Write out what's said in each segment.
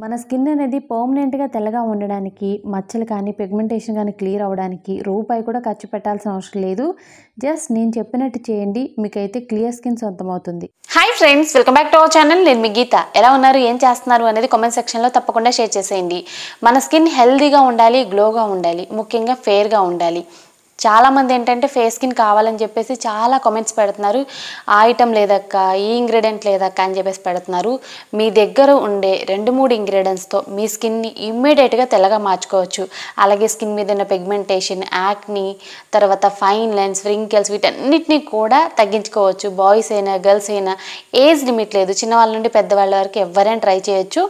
మన స్కిన్ అనేది పర్మనెంట్‌గా తెల్లగా ఉండడానికి, మచ్చలు కానీ, పిగ్మెంటేషన్ గానీ క్లియర్ అవ్వడానికి రూపాయి కూడా ఖర్చు పెట్టాల్సిన అవసరం లేదు. జస్ట్ నేను చెప్పినట్టు చేయండి. మీకైతే క్లియర్ స్కిన్ సొంతమవుతుంది. Hi friends, welcome back to our channel. నేను మీ గీత. ఎలా ఉన్నారు, ఏం చేస్తున్నారు అనేది కామెంట్ సెక్షన్లో తప్పకుండా షేర్ చేసేయండి. మన స్కిన్ హెల్దీగా ఉండాలి, గ్లోగా ఉండాలి, ముఖ్యంగా ఫెయిర్గా ఉండాలి. చాలామంది ఏంటంటే ఫేస్ స్కిన్ కావాలని చెప్పేసి చాలా కామెంట్స్ పెడుతున్నారు. ఆ ఐటమ్ లేదక్క, ఈ ఇంగ్రీడియంట్ లేదక్క అని చెప్పేసి పెడుతున్నారు. మీ దగ్గర ఉండే 2-3 ఇంగ్రీడియంట్స్తో మీ స్కిన్ని ఇమ్మీడియట్గా తెల్లగా మార్చుకోవచ్చు. అలాగే స్కిన్ మీద ఉన్న పిగ్మెంటేషన్, యాక్ని, తర్వాత ఫైన్ లైన్స్, వ్రింకిల్స్ వీటన్నిటిని కూడా తగ్గించుకోవచ్చు. బాయ్స్ అయినా గర్ల్స్ అయినా ఏజ్ లిమిట్ లేదు. చిన్నవాళ్ళ నుండి పెద్దవాళ్ళ వరకు ఎవరైనా ట్రై చేయొచ్చు.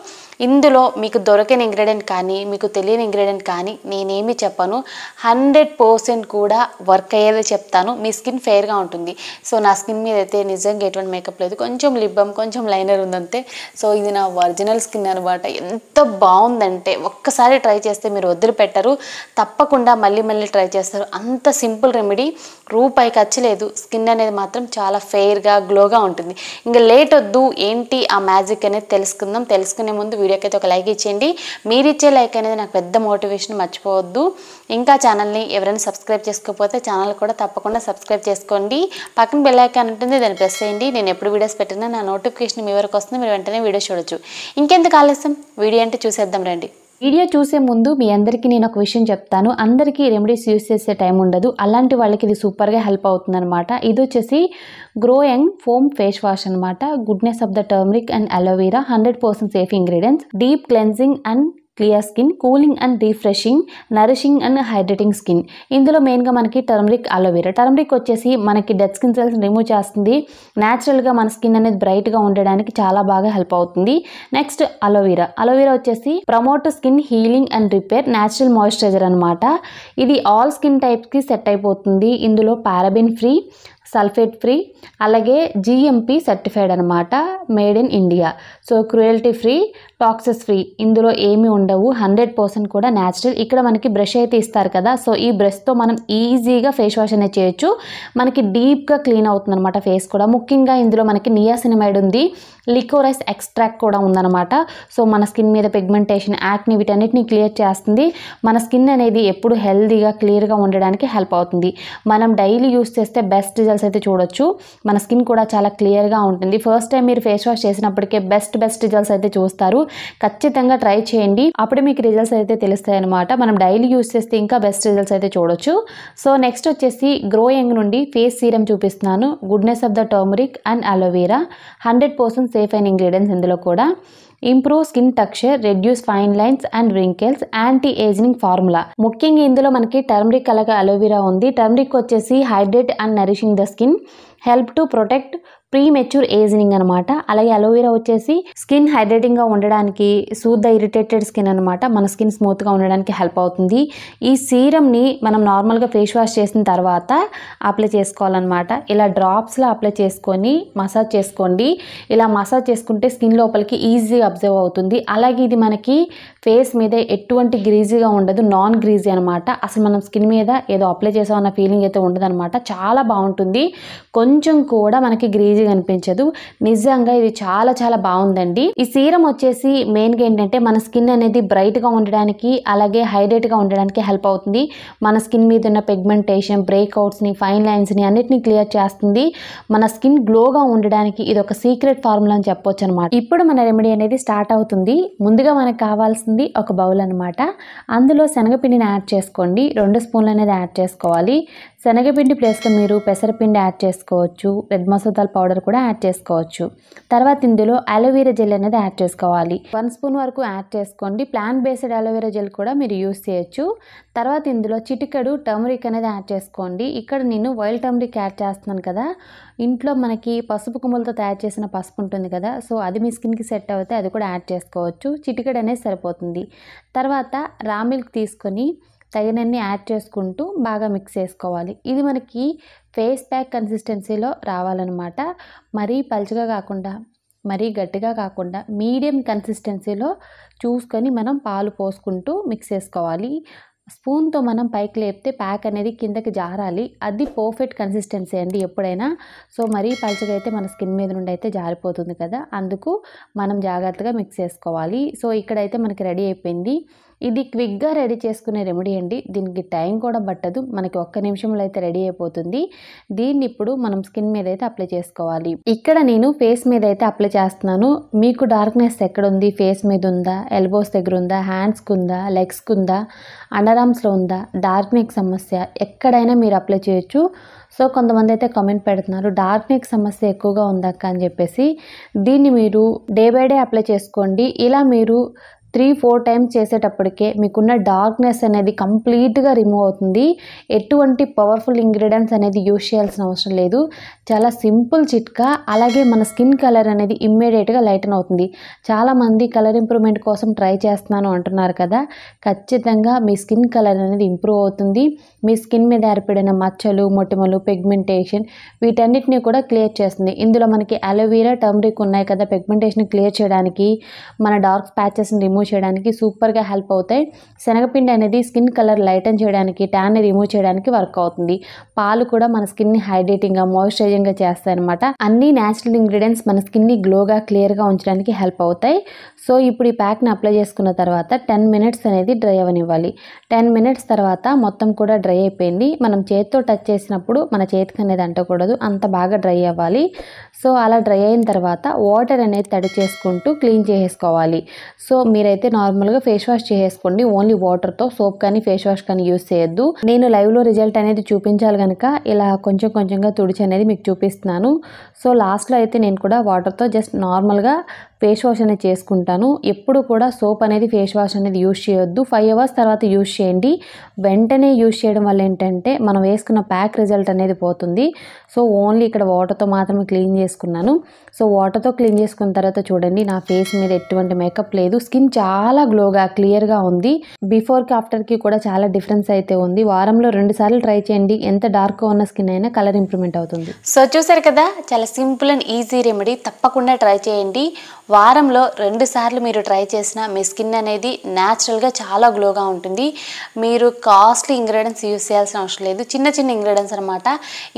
ఇందులో మీకు దొరకని ఇంగ్రీడియంట్ కానీ, మీకు తెలియని ఇంగ్రీడియంట్ కానీ నేనేమి చెప్పను. 100% కూడా వర్క్ అయ్యేది చెప్తాను. మీ స్కిన్ ఫెయిర్గా ఉంటుంది. సో నా స్కిన్ మీద అయితే నిజంగా ఎటువంటి మేకప్ లేదు, కొంచెం లిప్ బామ్, కొంచెం లైనర్ ఉందంతే. సో ఇది నా ఒరిజినల్ స్కిన్ అనమాట. ఎంత బాగుందంటే ఒక్కసారి ట్రై చేస్తే మీరు వదిలిపెట్టరు, తప్పకుండా మళ్ళీ మళ్ళీ ట్రై చేస్తారు. అంత సింపుల్ రెమెడీ, రూపాయి ఖర్చు లేదు. స్కిన్ అనేది మాత్రం చాలా ఫెయిర్గా గ్లోగా ఉంటుంది. ఇంకా లేట్ వద్దు, ఏంటి ఆ మ్యాజిక్ అనేది తెలుసుకుందాం. తెలుసుకునే ముందు వీడియోకి అయితే ఒక లైక్ ఇచ్చేయండి. మీరు ఇచ్చే లైక్ అనేది నాకు పెద్ద మోటివేషన్, మర్చిపోవద్దు. ఇంకా ఛానల్ని ఎవరైనా సబ్స్క్రైబ్ చేసుకోకపోతే ఛానల్ కూడా తప్పకుండా సబ్స్క్రైబ్ చేసుకోండి. పక్కన బెల్ ఐకాన్ ఉంటుంది, దాన్ని ప్రెస్ చేయండి. నేను ఎప్పుడు వీడియోస్ పెట్టినా నా నోటిఫికేషన్ మీ వరకు వస్తుంది, మీరు వెంటనే వీడియో చూడొచ్చు. ఇంకెందుకు ఆలస్యం, వీడియో అంటే చూసేద్దాం రండి. వీడియో చూసే ముందు మీ అందరికీ నేను ఒక విషయం చెప్తాను. అందరికీ రెమెడీస్ యూస్ చేసే టైం ఉండదు. అలాంటి వాళ్ళకి ఇది సూపర్గా హెల్ప్ అవుతుంది అనమాట. ఇది వచ్చేసి grow young foam face wash అనమాట. Goodness of the turmeric and aloe vera, 100% safe ingredients, deep cleansing and clear skin, cooling and refreshing, nourishing and hydrating skin. ఇందులో మెయిన్గా మనకి టర్మరిక్, అలోవెరా. టర్మరిక్ వచ్చేసి మనకి డెడ్ స్కిన్ సెల్స్ రిమూవ్ చేస్తుంది. న్యాచురల్గా మన skin అనేది బ్రైట్గా ఉండడానికి చాలా బాగా హెల్ప్ అవుతుంది. Next aloe vera. అలోవెరా వచ్చేసి promote skin healing and repair, natural moisturiser అనమాట. ఇది ఆల్ స్కిన్ టైప్స్కి సెట్ అయిపోతుంది. ఇందులో పారాబెన్ ఫ్రీ, సల్ఫేట్ ఫ్రీ, అలాగే జిఎంపి సర్టిఫైడ్ అనమాట, made in India. So cruelty free, toxins free. ఇందులో ఏమీ ఉండవు, 100% కూడా న్యాచురల్. ఇక్కడ మనకి బ్రష్ అయితే ఇస్తారు కదా, సో ఈ బ్రష్తో మనం ఈజీగా ఫేస్ వాష్ అనేది చేయొచ్చు. మనకి డీప్గా క్లీన్ అవుతుంది అనమాట ఫేస్ కూడా. ముఖ్యంగా ఇందులో మనకి నియాసినమైడ్ ఉంది, లికోరైస్ ఎక్స్ట్రాక్ట్ కూడా ఉందన్నమాట. సో మన స్కిన్ మీద పిగ్మెంటేషన్, యాక్ని వీటన్నిటిని క్లియర్ చేస్తుంది. మన స్కిన్ అనేది ఎప్పుడు హెల్దీగా క్లియర్గా ఉండడానికి హెల్ప్ అవుతుంది. మనం డైలీ యూస్ చేస్తే బెస్ట్ రిజల్ట్స్ అయితే చూడొచ్చు. మన స్కిన్ కూడా చాలా క్లియర్గా ఉంటుంది. ఫస్ట్ టైం మీరు ఫేస్ వాష్ చేసినప్పటికే బెస్ట్ రిజల్ట్స్ అయితే చూస్తారు. ఖచ్చితంగా ట్రై చేయండి, అప్పుడే మీకు రిజల్ట్స్ అయితే తెలుస్తాయి అనమాట. మనం డైలీ యూస్ చేస్తే ఇంకా బెస్ట్ రిజల్ట్స్ అయితే చూడొచ్చు. సో నెక్స్ట్ వచ్చేసి గ్రో యంగ్ నుండి ఫేస్ సీరం చూపిస్తున్నాను. Goodness of the turmeric and aloe vera, 100% safe అయిన ఇంగ్రీడియంట్స్ ఇందులో కూడా. Improve skin texture, reduce fine lines and wrinkles, anti ageing formula. ముఖ్యంగా ఇందులో మనకి టర్మరిక్ అలాగే అలోవెరా ఉంది. టర్మరిక్ వచ్చేసి hydrate and nourishing the skin, help to protect pre mature ageing అనమాట. అలాగే అలోవెరా వచ్చేసి స్కిన్ హైడ్రేటింగ్గా ఉండడానికి, సూత్ ద ఇరిటేటెడ్ స్కిన్ అనమాట, మన స్కిన్ స్మూత్గా ఉండడానికి హెల్ప్ అవుతుంది. ఈ సీరమ్ని మనం నార్మల్గా ఫేస్ వాష్ చేసిన తర్వాత అప్లై చేసుకోవాలన్నమాట. ఇలా డ్రాప్స్లో అప్లై చేసుకొని మసాజ్ చేసుకోండి. ఇలా మసాజ్ చేసుకుంటే స్కిన్ లోపలికి ఈజీగా అబ్జర్వ్ అవుతుంది. అలాగే ఇది మనకి ఫేస్ మీద ఎటువంటి గ్రీజీగా ఉండదు, నాన్ గ్రీజీ అనమాట. అసలు మనం స్కిన్ మీద ఏదో అప్లై చేసామన్న ఫీలింగ్ అయితే ఉండదు అనమాట. చాలా బాగుంటుంది, కొంచెం కూడా మనకి గ్రీజీ అనిపించదు. నిజంగా ఇది చాలా చాలా బాగుందండి. ఈ సీరం వచ్చేసి మెయిన్గా ఏంటంటే మన స్కిన్ అనేది బ్రైట్గా ఉండడానికి, అలాగే హైడ్రేట్గా ఉండడానికి హెల్ప్ అవుతుంది. మన స్కిన్ మీద ఉన్న పిగ్మెంటేషన్, బ్రేక్అవుట్స్ని, ఫైన్ లైన్స్ని అన్నిటిని క్లియర్ చేస్తుంది. మన స్కిన్ గ్లోగా ఉండడానికి ఇది ఒక సీక్రెట్ ఫార్ములా అని చెప్పొచ్చు అనమాట. ఇప్పుడు మన రెమెడీ అనేది స్టార్ట్ అవుతుంది. ముందుగా మనకు కావాల్సింది ఒక బౌల్ అనమాట. అందులో శనగపిండిని యాడ్ చేసుకోండి. 2 స్పూన్లు అనేది యాడ్ చేసుకోవాలి. శనగపిండి ప్లేస్లో మీరు పెసరపిండి యాడ్ చేసుకోవచ్చు, రెడ్ మసూదాల పౌడర్ కూడా యాడ్ చేసుకోవచ్చు. తర్వాత ఇందులో అలోవెరా జెల్ అనేది యాడ్ చేసుకోవాలి. 1 స్పూన్ వరకు యాడ్ చేసుకోండి. ప్లాంట్ బేస్డ్ అలోవెరా జెల్ కూడా మీరు యూస్ చేయొచ్చు. తర్వాత ఇందులో చిటికెడు టర్మరిక్ అనేది యాడ్ చేసుకోండి. ఇక్కడ నేను వైల్డ్ టర్మరిక్ యాడ్ చేస్తున్నాను కదా, ఇంట్లో మనకి పసుపు కొమ్ములతో తయారు చేసిన పసుపు ఉంటుంది కదా, సో అది మీ స్కిన్కి సెట్ అవుతే అది కూడా యాడ్ చేసుకోవచ్చు. చిటికెడు అనేది సరిపోతుంది. తర్వాత రా మిల్క్ తీసుకొని తగినన్ని యాడ్ చేసుకుంటూ బాగా మిక్స్ చేసుకోవాలి. ఇది మనకి ఫేస్ ప్యాక్ కన్సిస్టెన్సీలో రావాలన్నమాట. మరీ పలుచగా కాకుండా, మరీ గట్టిగా కాకుండా, మీడియం కన్సిస్టెన్సీలో చూసుకొని మనం పాలు పోసుకుంటూ మిక్స్ చేసుకోవాలి. స్పూన్తో మనం పైకి లేపితే ప్యాక్ అనేది కిందకి జారాలి. అది పర్ఫెక్ట్ కన్సిస్టెన్సీ అండి ఎప్పుడైనా. సో మరీ పలుచగా అయితే మన స్కిన్ మీద నుండి అయితే జారిపోతుంది కదా, అందుకు మనం జాగ్రత్తగా మిక్స్ చేసుకోవాలి. సో ఇక్కడైతే మనకి రెడీ అయిపోయింది. ఇది క్విక్గా రెడీ చేసుకునే రెమెడీ అండి. దీనికి టైం కూడా పట్టదు, మనకి ఒక్క నిమిషంలో అయితే రెడీ అయిపోతుంది. దీన్ని ఇప్పుడు మనం స్కిన్ మీద అయితే అప్లై చేసుకోవాలి. ఇక్కడ నేను ఫేస్ మీద అయితే అప్లై చేస్తున్నాను. మీకు డార్క్నెస్ ఎక్కడ ఉంది, ఫేస్ మీద ఉందా, ఎల్బోస్ దగ్గర ఉందా, హ్యాండ్స్కి ఉందా, లెగ్స్కి ఉందా, అండర్ ఆర్మ్స్లో ఉందా, డార్క్ నెక్ సమస్య ఎక్కడైనా మీరు అప్లై చేయొచ్చు. సో కొంతమంది అయితే కామెంట్ పెడుతున్నారు డార్క్ నెక్ సమస్య ఎక్కువగా ఉందక్క అని చెప్పేసి. దీన్ని మీరు డే బై డే అప్లై చేసుకోండి. ఇలా మీరు 3-4 టైమ్స్ చేసేటప్పటికే మీకున్న డార్క్నెస్ అనేది కంప్లీట్గా రిమూవ్ అవుతుంది. ఎటువంటి పవర్ఫుల్ ఇంగ్రీడియంట్స్ అనేది యూజ్ చేయాల్సిన అవసరం లేదు. చాలా సింపుల్ చిట్కా. అలాగే మన స్కిన్ కలర్ అనేది ఇమ్మీడియట్గా లైటన్ అవుతుంది. చాలామంది కలర్ ఇంప్రూవ్మెంట్ కోసం ట్రై చేస్తున్నాను అంటున్నారు కదా, ఖచ్చితంగా మీ స్కిన్ కలర్ అనేది ఇంప్రూవ్ అవుతుంది. మీ స్కిన్ మీద ఏర్పడిన మచ్చలు, మొటిమలు, పిగ్మెంటేషన్ వీటన్నిటిని కూడా క్లియర్ చేస్తుంది. ఇందులో మనకి అలోవెరా, టర్మరిక్ ఉన్నాయి కదా పిగ్మెంటేషన్ క్లియర్ చేయడానికి, మన డార్క్ ప్యాచెస్ని రిమూవ్ చేయడానికి సూపర్గా హెల్ప్ అవుతాయి. శనగపిండి అనేది స్కిన్ కలర్ లైటన్ చేయడానికి, ట్యాన్ని రిమూవ్ చేయడానికి వర్క్ అవుతుంది. పాలు కూడా మన స్కిన్ని హైడ్రేటింగ్గా, మాయిశ్చరైజింగ్గా చేస్తాయి అనమాట. అన్ని న్యాచురల్ ఇంగ్రీడియంట్స్ మన స్కిన్ని గ్లోగా, క్లియర్గా ఉంచడానికి హెల్ప్ అవుతాయి. సో ఇప్పుడు ఈ ప్యాక్ని అప్లై చేసుకున్న తర్వాత 10 మినిట్స్ అనేది డ్రై అవ్వనివ్వాలి. 10 మినిట్స్ తర్వాత మొత్తం కూడా డ్రై అయిపోయింది. మనం చేతితో టచ్ చేసినప్పుడు మన చేతికి అనేది అంటకూడదు, అంత బాగా డ్రై అవ్వాలి. సో అలా డ్రై అయిన తర్వాత వాటర్ అనేది తడి చేసుకుంటూ క్లీన్ చేసేసుకోవాలి. సో మీరైతే నార్మల్గా ఫేస్ వాష్ చేసేసుకోండి, ఓన్లీ వాటర్తో. సోప్ కానీ ఫేస్ వాష్ కానీ యూస్ చేయొద్దు. నేను లైవ్లో రిజల్ట్ అనేది చూపించాలి కనుక ఇలా కొంచెం కొంచెంగా తుడిచి అనేది మీకు చూపిస్తున్నాను. సో లాస్ట్లో అయితే నేను కూడా వాటర్తో జస్ట్ నార్మల్గా ఫేస్ వాష్ అనేది చేసుకుంటాను. ఎప్పుడు కూడా సోప్ అనేది ఫేస్ వాష్ అనేది యూజ్ చేయొద్దు. 5 అవర్స్ తర్వాత యూజ్ చేయండి. వెంటనే యూజ్ చేయడం వల్ల ఏంటంటే మనం వేసుకున్న ప్యాక్ రిజల్ట్ అనేది పోతుంది. సో ఓన్లీ ఇక్కడ వాటర్తో మాత్రమే క్లీన్ చేసుకున్నాను. సో వాటర్తో క్లీన్ చేసుకున్న తర్వాత చూడండి, నా ఫేస్ మీద ఎటువంటి మేకప్ లేదు. స్కిన్ చాలా గ్లోగా, క్లియర్గా ఉంది. బిఫోర్కి ఆఫ్టర్కి కూడా చాలా డిఫరెన్స్ అయితే ఉంది. వారంలో 2 సార్లు ట్రై చేయండి. ఎంత డార్క్గా ఉన్న స్కిన్ అయినా కలర్ ఇంప్రూవ్మెంట్ అవుతుంది. సో చూసారు కదా, చాలా సింపుల్ అండ్ ఈజీ రెమెడీ. తప్పకుండా ట్రై చేయండి. వారంలో 2 సార్లు మీరు ట్రై చేసిన మీ స్కిన్ అనేది న్యాచురల్గా చాలా గ్లోగా ఉంటుంది. మీరు కాస్ట్లీ ఇంగ్రీడియంట్స్ యూస్ చేయాల్సిన అవసరం లేదు. చిన్న చిన్న ఇంగ్రీడియంట్స్ అనమాట.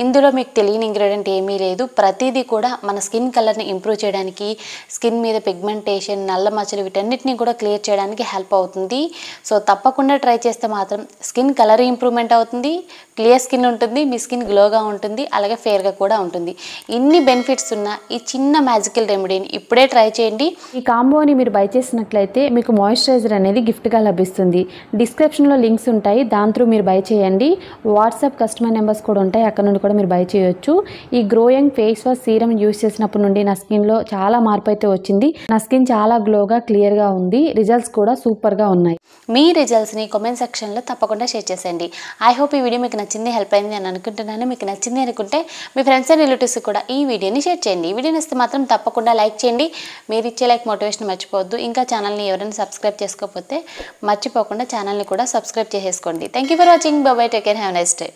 ఇందులో మీకు తెలియని ఇంగ్రీడియంట్ ఏమీ లేదు. ప్రతిదీ కూడా మన స్కిన్ కలర్ని ఇంప్రూవ్ చేయడానికి, స్కిన్ మీద పిగ్మెంటేషన్, నల్ల మచ్చలు వీటన్నిటిని కూడా క్లియర్ చేయడానికి హెల్ప్ అవుతుంది. సో తప్పకుండా ట్రై చేస్తే మాత్రం స్కిన్ కలర్ ఇంప్రూవ్మెంట్ అవుతుంది, క్లియర్ స్కిన్ ఉంటుంది, మీ స్కిన్ గ్లోగా ఉంటుంది, అలాగే ఫేర్గా కూడా ఉంటుంది. ఇన్ని బెనిఫిట్స్ ఉన్న ఈ చిన్న మ్యాజికల్ రెమెడీని ఇప్పుడే ట్రై చేయండి. ఈ కాంబోని మీరు బై చేసినట్లయితే మీకు మాయిశ్చరైజర్ అనేది గిఫ్ట్గా లభిస్తుంది. డిస్క్రిప్షన్లో లింక్స్ ఉంటాయి, దాని త్రూ మీరు బై చేయండి. వాట్సాప్ కస్టమర్ నెంబర్స్ కూడా ఉంటాయి, అక్కడ నుండి కూడా మీరు బై చేయొచ్చు. ఈ growing face wash serum use చేసినప్పటి నుండి నా స్కిన్లో చాలా మార్పు అయితే వచ్చింది. నా స్కిన్ చాలా గ్లోగా, క్లియర్గా ఉంది. రిజల్ట్స్ కూడా సూపర్గా ఉన్నాయి. మీ రిజల్ట్స్ని కామెంట్ సెక్షన్లో తప్పకుండా షేర్ చేసేయండి. ఐ హోప్ ఈ వీడియో మీకు నచ్చింది, హెల్ప్ అయింది అని అనుకుంటున్నాను. మీకు నచ్చింది అనుకుంటే మీ ఫ్రెండ్స్ అండ్ రిలేటివ్స్ కూడా ఈ వీడియోని షేర్ చేయండి. ఈ వీడియోని ఇస్తే మాత్రం తప్పకుండా లైక్ చేయండి. మీరు ఇచ్చే లైక్ మోటివేషన్ మర్చిపోవద్దు. ఇంకా ఛానల్ని ఎవరైనా సబ్స్క్రైబ్ చేసుకోకపోతే మర్చిపోకుండా ఛానల్ని కూడా సబ్స్క్రైబ్ చేసేసుకోండి. Thank you for watching. By by, take care, have a nice day.